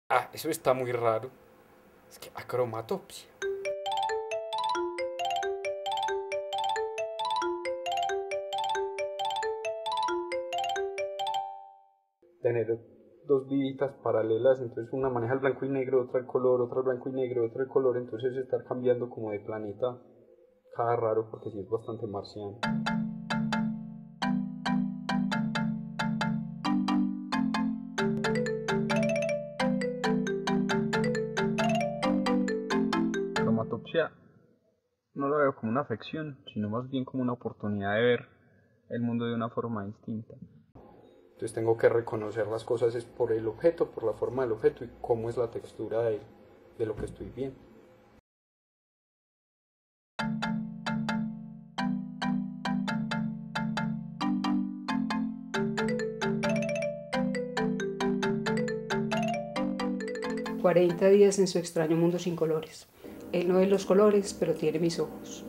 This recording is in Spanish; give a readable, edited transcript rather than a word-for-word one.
Ah, eso está muy raro. Es que acromatopsia. Tener dos viditas paralelas, entonces una maneja el blanco y negro, otra el color, otra el blanco y negro, otra el color, entonces estar cambiando como de planeta cada raro porque sí es bastante marciano. Cromatopsia no lo veo como una afección, sino más bien como una oportunidad de ver el mundo de una forma distinta. Entonces tengo que reconocer las cosas es por el objeto, por la forma del objeto y cómo es la textura de lo que estoy viendo. 40 días en su extraño mundo sin colores. Él no ve los colores, pero tiene mis ojos.